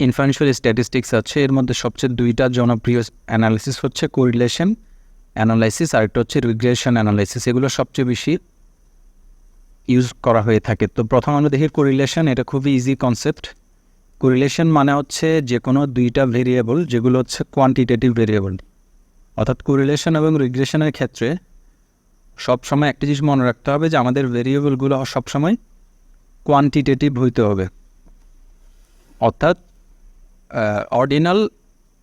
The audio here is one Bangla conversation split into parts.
ইনফারেন্সিয়াল স্ট্যাটিস্টিক্স আছে, এর মধ্যে সবচেয়ে দুইটা জনপ্রিয় অ্যানালিসিস হচ্ছে কোরিলেশন অ্যানালাইসিস আর একটা হচ্ছে রিগ্রেশন অ্যানালাইসিস। এগুলো সবচেয়ে বেশি ইউজ করা হয়ে থাকে। তো প্রথম আমরা দেখি কোরিলেশন, এটা খুবই ইজি কনসেপ্ট। কোরিলেশন মানে হচ্ছে যে কোনো দুইটা ভেরিয়েবল যেগুলো হচ্ছে কোয়ান্টিটেটিভ ভেরিয়েবল, অর্থাৎ কোরিলেশন এবং রিগ্রেশনের ক্ষেত্রে সবসময় একটা জিনিস মনে রাখতে হবে যে আমাদের ভেরিয়েবলগুলো সবসময় কোয়ান্টিটেটিভ হইতে হবে, অর্থাৎ অর্ডিনাল,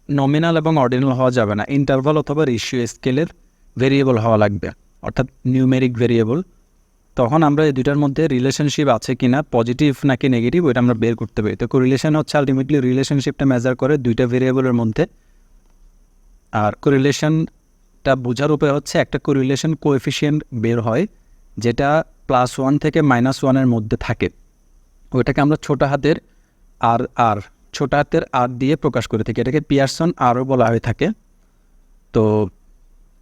নমিনাল এবং অর্ডিনাল হওয়া যাবে না, ইন্টারভাল অথবা রেশিও স্কেলের ভেরিয়েবল হওয়া লাগবে, অর্থাৎ নিউমেরিক ভেরিয়েবল। তখন আমরা এই দুইটার মধ্যে রিলেশনশিপ আছে কি না, পজিটিভ নাকি নেগেটিভ, ওইটা আমরা বের করতে পারি। তো কোরিলেশন হচ্ছে আলটিমেটলি রিলেশনশিপটা মেজার করে দুইটা ভেরিয়েবলের মধ্যে। আর কোরিলেশনটা বোঝার উপায় হচ্ছে একটা কোরিলেশন কোএফিসিয়েন্ট বের হয় যেটা +1 থেকে -1-এর মধ্যে থাকে, ওইটাকে আমরা ছোটো হাতের আর দিয়ে প্রকাশ করে থাকি, এটাকে পিয়ারসন আরও বলা হয়ে থাকে। তো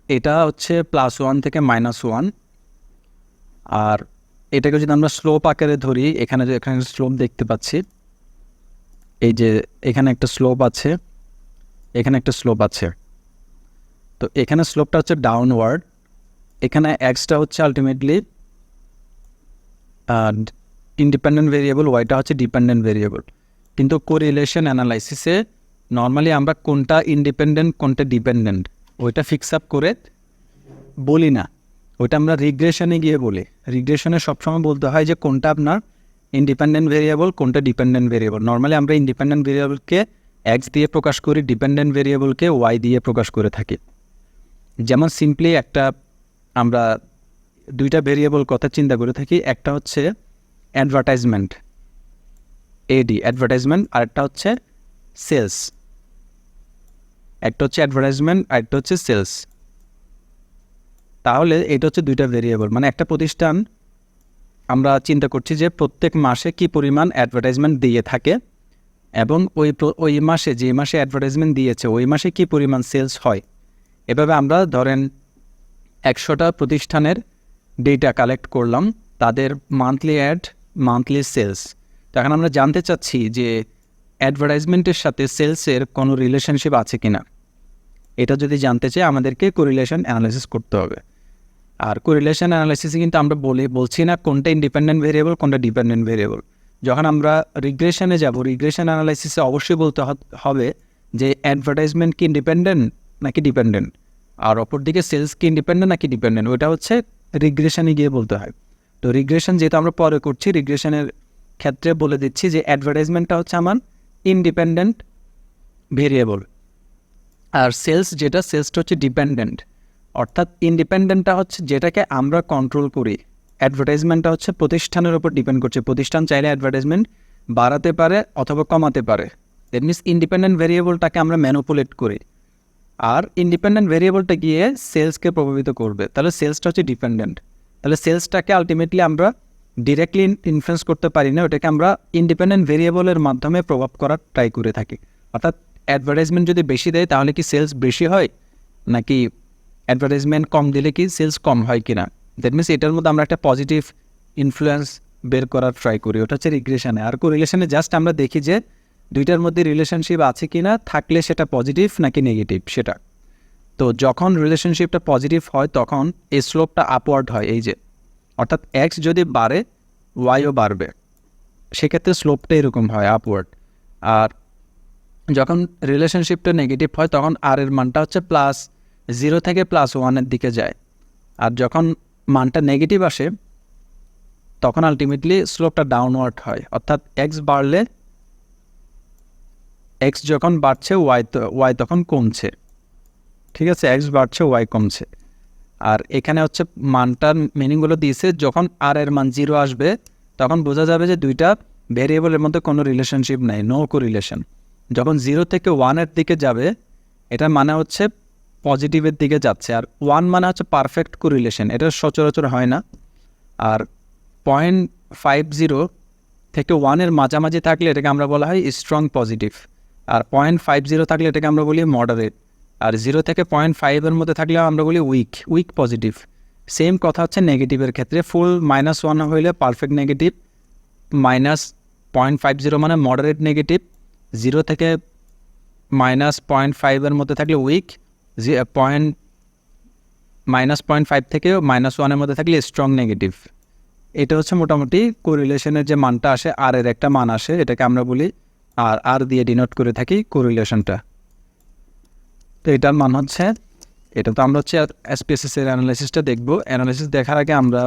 এটা হচ্ছে +1 থেকে -1। আর এটাকে যদি আমরা স্লোপ আকারে ধরি, এখানে স্লোপ দেখতে পাচ্ছি, এই যে এখানে একটা স্লোপ আছে, এখানে একটা স্লোপ আছে। তো এখানে স্লোপটা হচ্ছে ডাউনওয়ার্ড, এখানে এক্সটা হচ্ছে আলটিমেটলি ইন্ডিপেন্ডেন্ট ভেরিয়েবল, ওয়াইটা হচ্ছে ডিপেন্ডেন্ট ভেরিয়েবল। কিন্তু কোরিলেশন অ্যানালাইসিসে নর্মালি আমরা কোনটা ইন্ডিপেন্ডেন্ট কোনটা ডিপেন্ডেন্ট ওইটা ফিক্স আপ করে বলি না, ওইটা আমরা রিগ্রেশনে গিয়ে বলি। রিগ্রেশনে সবসময় বলতে হয় যে কোনটা আপনার ইন্ডিপেন্ডেন্ট ভেরিয়েবল কোনটা ডিপেন্ডেন্ট ভেরিয়েবল। নর্মালি আমরা ইন্ডিপেন্ডেন্ট ভেরিয়েবলকে এক্স দিয়ে প্রকাশ করি, ডিপেন্ডেন্ট ভেরিয়েবলকে ওয়াই দিয়ে প্রকাশ করে থাকি। যেমন সিম্পলি আমরা দুইটা ভেরিয়েবল কথা চিন্তা করে থাকি, একটা হচ্ছে অ্যাডভার্টাইজমেন্ট, এডি অ্যাডভার্টাইজমেন্ট, আর একটা হচ্ছে সেলস। একটা হচ্ছে অ্যাডভার্টাইজমেন্ট আর একটা হচ্ছে সেলস। তাহলে এটা হচ্ছে দুইটা ভেরিয়েবল, মানে একটা প্রতিষ্ঠান আমরা চিন্তা করছি যে প্রত্যেক মাসে কি পরিমাণ অ্যাডভার্টাইজমেন্ট দিয়ে থাকে এবং ওই মাসে যে মাসে অ্যাডভার্টাইজমেন্ট দিয়েছে ওই মাসে কি পরিমাণ সেলস হয়। এভাবে আমরা ধরেন 100টা প্রতিষ্ঠানের ডেটা কালেক্ট করলাম, তাদের মান্থলি অ্যাড, মান্থলি সেলস। তো এখন আমরা জানতে চাচ্ছি যে অ্যাডভার্টাইজমেন্টের সাথে সেলসের কোনো রিলেশনশিপ আছে কিনা। এটা যদি জানতে চাই আমাদেরকে কোরিলেশন অ্যানালাইসিস করতে হবে। আর কোরিলেশন অ্যানালাইসিসে কিন্তু আমরা বলছি না কোনটা ইন্ডিপেন্ডেন্ট ভেরিয়েবল কোনটা ডিপেন্ডেন্ট ভেরিয়েবল। যখন আমরা রিগ্রেশনে যাব, রিগ্রেশন অ্যানালাইসিসে অবশ্যই বলতে হবে যে অ্যাডভার্টাইজমেন্ট কি ইন্ডিপেন্ডেন্ট নাকি ডিপেন্ডেন্ট, আর অপরদিকে সেলস কি ইন্ডিপেন্ডেন্ট নাকি ডিপেন্ডেন্ট, ওইটা হচ্ছে রিগ্রেশনে গিয়ে বলতে হয়। তো রিগ্রেশন যেহেতু আমরা পরে করছি, রিগ্রেশনের ক্ষেত্রে বলে দিচ্ছি যে অ্যাডভার্টাইজমেন্টটা হচ্ছে আমার ইন্ডিপেন্ডেন্ট ভেরিয়েবল, আর সেলসটা হচ্ছে ডিপেন্ডেন্ট। অর্থাৎ ইন্ডিপেন্ডেন্টটা হচ্ছে যেটাকে আমরা কন্ট্রোল করি, অ্যাডভার্টাইজমেন্টটা হচ্ছে প্রতিষ্ঠানের উপর ডিপেন্ড করছে, প্রতিষ্ঠান চাইলে অ্যাডভার্টাইজমেন্ট বাড়াতে পারে অথবা কমাতে পারে। দ্যাট মিনস ইন্ডিপেন্ডেন্ট ভেরিয়েবলটাকে আমরা ম্যানিপুলেট করি, আর ইন্ডিপেন্ডেন্ট ভেরিয়েবলটা গিয়ে সেলসকে প্রভাবিত করবে, তাহলে সেলসটা হচ্ছে ডিপেন্ডেন্ট। তাহলে সেলসটাকে আলটিমেটলি আমরা ডিরেক্টলি ইনফ্লুয়েন্স করতে পারি না, ওটাকে আমরা ইন্ডিপেন্ডেন্ট ভেরিয়েবলের মাধ্যমে প্রভাব করার ট্রাই করে থাকি। অর্থাৎ অ্যাডভার্টাইজমেন্ট যদি বেশি দেয় তাহলে কি সেলস বেশি হয়, নাকি অ্যাডভার্টাইজমেন্ট কম দিলে কি সেলস কম হয় কিনা। দ্যাট মিনস এটার মধ্যে আমরা একটা পজিটিভ ইনফ্লুয়েন্স বের করার ট্রাই করি, ওটা হচ্ছে রিগ্রেশনে। আর কোরিলেশনে জাস্ট আমরা দেখি যে দুইটার মধ্যে রিলেশনশিপ আছে কিনা, থাকলে সেটা পজিটিভ নাকি নেগেটিভ সেটা। তো যখন রিলেশনশিপটা পজিটিভ হয় তখন এই স্লোপটা আপওয়ার্ড হয়, এই যে, অর্থাৎ এক্স যদি বাড়ে ওয়াইও বাড়বে, সেক্ষেত্রে স্লোপটা এরকম হয় আপওয়ার্ড। আর যখন রিলেশনশিপটা নেগেটিভ হয় তখন আর এর মানটা হচ্ছে +0 থেকে +1-এর দিকে যায়। আর যখন মানটা নেগেটিভ আসে তখন আলটিমেটলি স্লোপটা ডাউনওয়ার্ড হয়, অর্থাৎ এক্স যখন বাড়ছে ওয়াই তখন কমছে। ঠিক আছে, এক্স বাড়ছে ওয়াই কমছে। আর এখানে হচ্ছে মানটার মিনিংগুলো দিয়েছে, যখন আর এর মান 0 আসবে তখন বোঝা যাবে যে দুইটা ভেরিয়েবলের মধ্যে কোনো রিলেশনশিপ নাই, নো কোরিলেশন। যখন 0 থেকে 1-এর দিকে যাবে এটা মানে হচ্ছে পজিটিভের দিকে যাচ্ছে, আর 1 মানে হচ্ছে পারফেক্ট কোরিলেশন, এটা সচরাচর হয় না। আর 0.50 থেকে 1-এর মাঝামাঝি থাকলে এটাকে আমরা বলা হয় স্ট্রং পজিটিভ, আর 0.50 থাকলে এটাকে আমরা বলি মডারেট, আর 0 থেকে 0.5-এর মধ্যে থাকলে আমরা বলি উইক পজিটিভ। সেম কথা হচ্ছে নেগেটিভের ক্ষেত্রে, ফুল -1 হইলে পারফেক্ট নেগেটিভ, -0.50 মানে মডারেট নেগেটিভ, 0 থেকে -0.5 মধ্যে থাকলে উইক, -0.5 থেকে -1 মধ্যে থাকলে স্ট্রং নেগেটিভ। এটা হচ্ছে মোটামুটি কোরিলেশনের যে মানটা আসে, আর এর একটা মান আসে, এটাকে আমরা বলি আর দিয়ে ডিনোট করে থাকি কোরিলেশনটা। তো এটার মান হচ্ছে, এটা তো আমরা হচ্ছে SPSS এর অ্যানালাইসিসটা দেখব। অ্যানালাইসিস দেখার আগে আমরা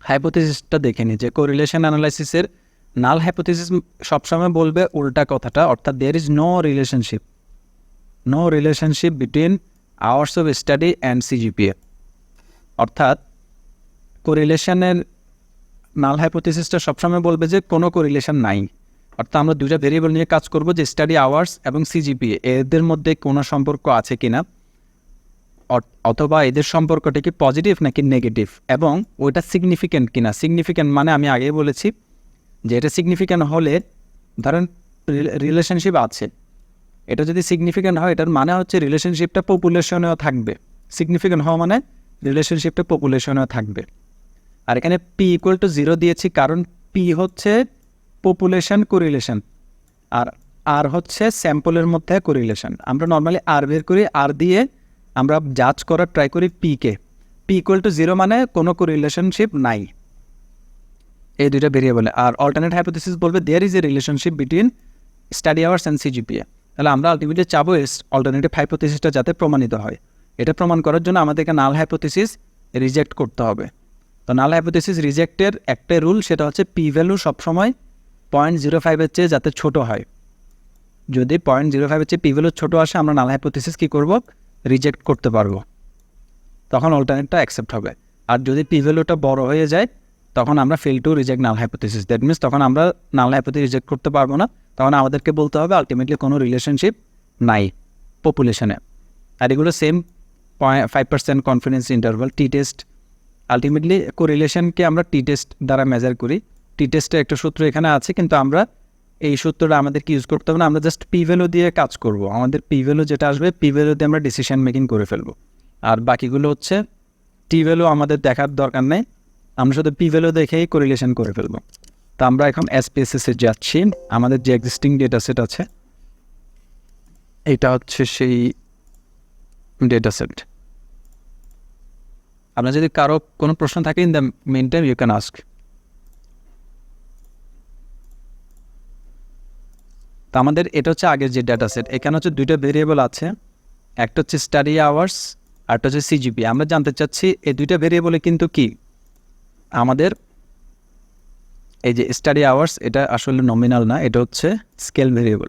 হাইপোথিসিসটা দেখে নিই যে কোরিলেশন অ্যানালাইসিসের নাল হাইপোথিসিস সবসময় বলবে উল্টা কথাটা, অর্থাৎ there is no relationship between hours of study and CGPA। অর্থাৎ কোরিলেশনের নাল হাইপোথিসিসটা সবসময় বলবে যে কোনো কোরিলেশন নাই। অর্থাৎ আমরা দুইটা ভেরিয়েবল নিয়ে কাজ করব যে স্টাডি আওয়ার্স এবং CGPA, এদের মধ্যে কোনো সম্পর্ক আছে কিনা, অথবা এদের সম্পর্কটা কি পজিটিভ নাকি নেগেটিভ, এবং ওইটা সিগনিফিক্যান্ট কিনা। সিগনিফিক্যান্ট মানে আমি আগেই বলেছি যে এটা সিগনিফিক্যান্ট হলে, ধরেন রিলেশনশিপ আছে, এটা যদি সিগনিফিক্যান্ট হয় এটার মানে হচ্ছে রিলেশনশিপটা পপুলেশনেও থাকবে। সিগনিফিক্যান্ট হওয়া মানে রিলেশনশিপটা পপুলেশনেও থাকবে। আর এখানে P=0 দিয়েছি কারণ P হচ্ছে পপুলেশন কোরিলেশন, আর হচ্ছে স্যাম্পলের মধ্যে কোরিলেশন। আমরা নর্মালি আর বের করি, আর দিয়ে আমরা জাজ করার ট্রাই করি P-কে। P=0 মানে কোনো কোরিলেশনশিপ নাই এই দুইটা ভেরিয়েবলে। আর অল্টারনেট হাইপোথিসিস বলবে there is a relationship between study hours and CGPA। তাহলে আমরা আলটিমেটলি চাবো অল্টারনেটিভ হাইপোথিসিসটা যাতে প্রমাণিত হয়। এটা প্রমাণ করার জন্য আমাদেরকে নাল হাইপোথিসিস রিজেক্ট করতে হবে। তো নাল হাইপোথিসিস রিজেক্টের একটাই রুল, সেটা হচ্ছে P ভ্যালু সবসময় 0.05 চেয়ে যাতে ছোট হয়। যদি 0.05 চেয়ে P ভ্যালু ছোটো আসে, আমরা নাল হাইপোথিসিস কী করব, রিজেক্ট করতে পারবো, তখন অল্টারনেটটা অ্যাকসেপ্ট হবে। আর যদি P ভ্যালুটা বড় হয়ে যায় তখন আমরা fail to reject null hypothesis. That means তখন আমরা নাল হাইপোথিসিস রিজেক্ট করতে পারবো না, তখন আমাদেরকে বলতে হবে আলটিমেটলি কোনো রিলেশনশিপ নাই পপুলেশনে। আর এগুলো same 5% confidence interval, test. Ultimately কোরিলেশনকে আমরা টেস্ট দ্বারা মেজার করি। টেস্টের একটা সূত্র এখানে আছে, কিন্তু আমরা এই সূত্রটা আমাদেরকে ইউজ করতে হবে না, আমরা জাস্ট P ভ্যালু দিয়ে কাজ করব। আমাদের P ভ্যালু যেটা আসবে, P ভ্যালু দিয়ে আমরা ডিসিশন মেকিং করে ফেলবো। আর বাকিগুলো হচ্ছে T ভ্যালু আমাদের দেখার দরকার নেই, আমরা শুধু P ভ্যালু দেখেই কোরিলেশন করে ফেলবো। তো আমরা এখন SPSS এ যাচ্ছি। আমাদের যে এক্সিস্টিং ডেটা সেট আছে, এটা হচ্ছে সেই ডেটা সেট। আপনার যদি কারো কোনো প্রশ্ন থাকে, in the meantime you can ask. তো আমাদের এটা হচ্ছে আগের যে ডেটা সেট। এখানে হচ্ছে দুইটা ভেরিয়েবল আছে, একটা হচ্ছে স্টাডি আওয়ার্স, আরটা হচ্ছে CGPA। আমরা জানতে চাচ্ছি এই দুইটা ভেরিয়েবলে কিন্তু কি আমাদের এই যে স্টাডি আওয়ার্স, এটা আসলে নমিনাল না, এটা হচ্ছে স্কেল ভেরিয়েবল।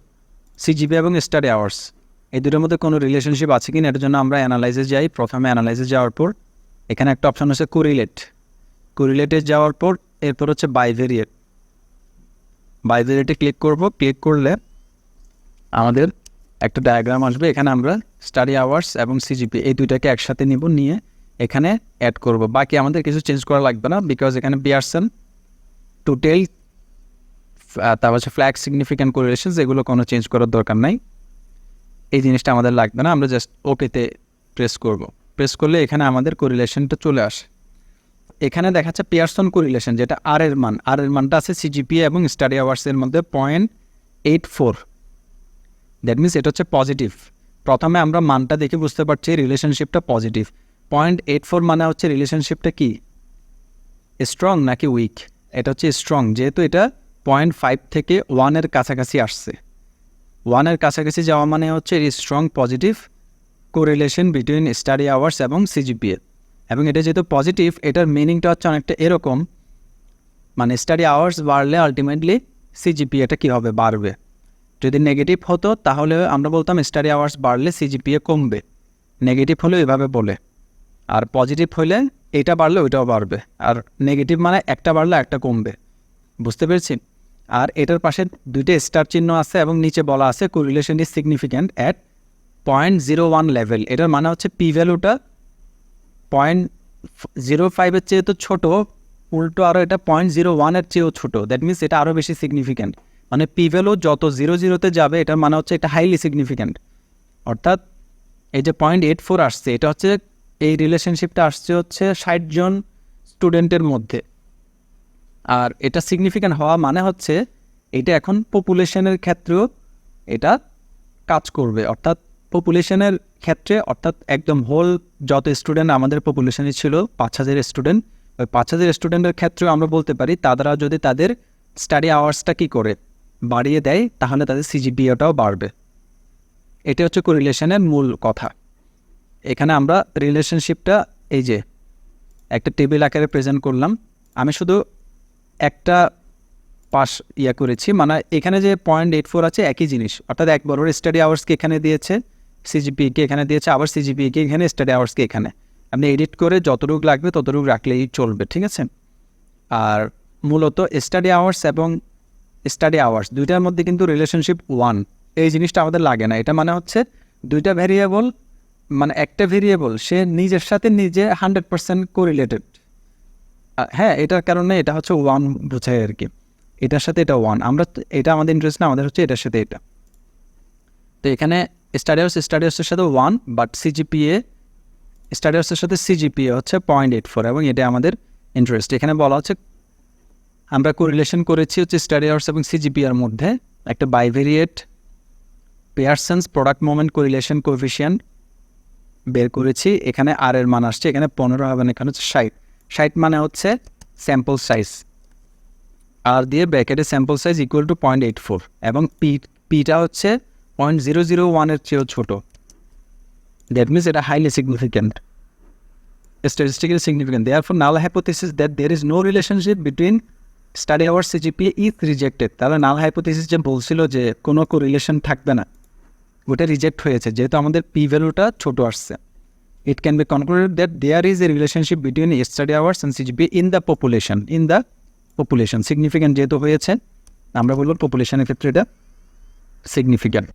CGPA এবং স্টাডি আওয়ার্স এই দুটোর মধ্যে কোনো রিলেশনশিপ আছে কিনা, এটার জন্য আমরা অ্যানালাইসিস যাই। প্রথমে অ্যানালাইসিস যাওয়ার পর এখানে একটা অপশন আছে কোরিলেটে যাওয়ার পর এরপর হচ্ছে বাইভেরিয়েটে ক্লিক করব। ক্লিক করলে আমাদের একটা ডায়াগ্রাম আসবে। এখানে আমরা স্টাডি আওয়ার্স এবং CGPA এই দুইটাকে একসাথে নিয়ে এখানে অ্যাড করব। বাকি আমাদের কিছু চেঞ্জ করা লাগবে না, বিকজ এখানে পিয়ারসন, টোটাল, তারপর হচ্ছে ফ্ল্যাগ সিগনিফিক্যান্ট কোরিলেশনস, এগুলো কোনো চেঞ্জ করার দরকার নাই। এই জিনিসটা আমাদের লাগবে না, আমরা জাস্ট ওকেতে প্রেস করব। প্রেস করলে এখানে আমাদের কোরিলেশনটা চলে আসে। এখানে দেখাচ্ছে পিয়ারসন কোরিলেশন, যেটা আর এর মানটা আছে CGPA এবং স্টাডি আওয়ার্সের মধ্যে 0.84। দ্যাট মিনস এটা হচ্ছে পজিটিভ। প্রথমে আমরা মানটা দেখে বুঝতে পারছি রিলেশনশিপটা পজিটিভ। 0.84 মানে হচ্ছে রিলেশনশিপটা কি স্ট্রং নাকি উইক। এটা হচ্ছে স্ট্রং, যেহেতু এটা 0.5 থেকে 1-এর কাছাকাছি আসছে। 1-এর কাছাকাছি যাওয়া মানে হচ্ছে strong positive correlation between study hours এবং CGPA। এবং এটা যেহেতু পজিটিভ, এটার মিনিংটা হচ্ছে অনেকটা এরকম, মানে স্টাডি আওয়ার্স বাড়লে আলটিমেটলি CGPAটা কী হবে, বাড়বে। যদি নেগেটিভ হতো তাহলে আমরা বলতাম স্টাডি আওয়ার্স বাড়লে CGPA কমবে। নেগেটিভ হলে এভাবে বলে, আর পজিটিভ হলে এটা বাড়লে ওইটাও বাড়বে। আর নেগেটিভ মানে একটা বাড়লে একটা কমবে। বুঝতে পেরেছি? আর এটার পাশে দুইটা স্টার চিহ্ন আছে এবং নিচে বলা আছে correlation is significant at 0.01 level. এটার মানে হচ্ছে P ভ্যালুটা 0.05-এর চেয়ে তো ছোটো, উল্টো আরও এটা 0.01-এর চেয়েও ছোটো। দ্যাট মিনস এটা আরও বেশি সিগনিফিক্যান্ট। মানে P ভ্যালু যত 0-0-তে যাবে এটার মানে হচ্ছে এটা হাইলি সিগনিফিক্যান্ট। অর্থাৎ এই যে 0.84 আসছে, এটা হচ্ছে এই রিলেশনশিপটা আসছে হচ্ছে 60 জন স্টুডেন্টের মধ্যে। আর এটা সিগনিফিক্যান্ট হওয়া মানে হচ্ছে এটা এখন পপুলেশনের ক্ষেত্রেও এটা কাজ করবে, অর্থাৎ পপুলেশনের ক্ষেত্রে, অর্থাৎ একদম হোল যত স্টুডেন্ট আমাদের পপুলেশনে ছিল 5,000 স্টুডেন্ট, ওই 5,000 স্টুডেন্টের ক্ষেত্রেও আমরা বলতে পারি তারা যদি তাদের স্টাডি আওয়ার্সটা কী করে বাড়িয়ে দেয় তাহলে তাদের সিজিপিএটাও বাড়বে। এটা হচ্ছে কোরিলেশনের মূল কথা। এখানে আমরা রিলেশনশিপটা এই যে একটা টেবিল আকারে প্রেজেন্ট করলাম। আমি শুধু একটা পাস করেছি, মানে এখানে যে 0.84 আছে একই জিনিস, অর্থাৎ এক বড় স্টাডি আওয়ার্সকে এখানে দিয়েছে, সিজিপিএকে এখানে দিয়েছে, আবার সিজিপিএকে এখানে, স্টাডি আওয়ার্সকে এখানে। আপনি এডিট করে যতটুকু লাগবে ততটুকু রাখলেই চলবে, ঠিক আছে। আর মূলত স্টাডি আওয়ার্স এবং স্টাডি আওয়ার্স দুইটার মধ্যে কিন্তু রিলেশনশিপ 1, এই জিনিসটা আমাদের লাগে না। এটা মানে হচ্ছে দুইটা ভেরিয়েবল, মানে একটা ভেরিয়েবল সে নিজের সাথে নিজে 100% কোরিলেটেড। হ্যাঁ, এটার কারণে এটা হচ্ছে 1 বোঝায় আর কি, এটার সাথে এটা 1। আমরা এটা আমাদের ইন্টারেস্ট না, আমাদের হচ্ছে এটার সাথে এটা। তো এখানে স্টাডি আওয়ার্সের সাথে 1, বাট সিজিপিএ স্টাডি আওয়ার্সের সাথে সিজিপিএ হচ্ছে 0.84 এবং এটা আমাদের ইন্টারেস্ট। এখানে বলা হচ্ছে আমরা কোরিলেশন করেছি হচ্ছে স্টাডি আওয়ার্স এবং সিজিপিএর মধ্যে একটা bivariate পেয়ারসন্স product moment correlation coefficient বের করেছি। এখানে আর এর মান আসছে এখানে 15 হবে না, এখানে হচ্ছে 60 মানে হচ্ছে স্যাম্পল সাইজ, আর দিয়ে ব্র্যাকেটে স্যাম্পল সাইজ ইকুয়াল টু 0.84 এবং পিটা হচ্ছে 0.001-এর চেয়েও ছোটো। দ্যাট মিনস এটা highly significant, statistically significant. Therefore, null hypothesis that there is no relationship between study hours CGPA is rejected. তাহলে নাল হাইপোথিসিস যে বলছিল যে কোনো কোরিলেশন থাকবে না, ওটা রিজেক্ট হয়েছে যেহেতু আমাদের পি ভ্যালুটা ছোট আসছে। It can be concluded that there is a relationship between study hours and CGPA in the population. Significant যেহেতু হয়েছে আমরা বলবো পপুলেশনের ক্ষেত্রে এটা সিগনিফিক্যান্ট।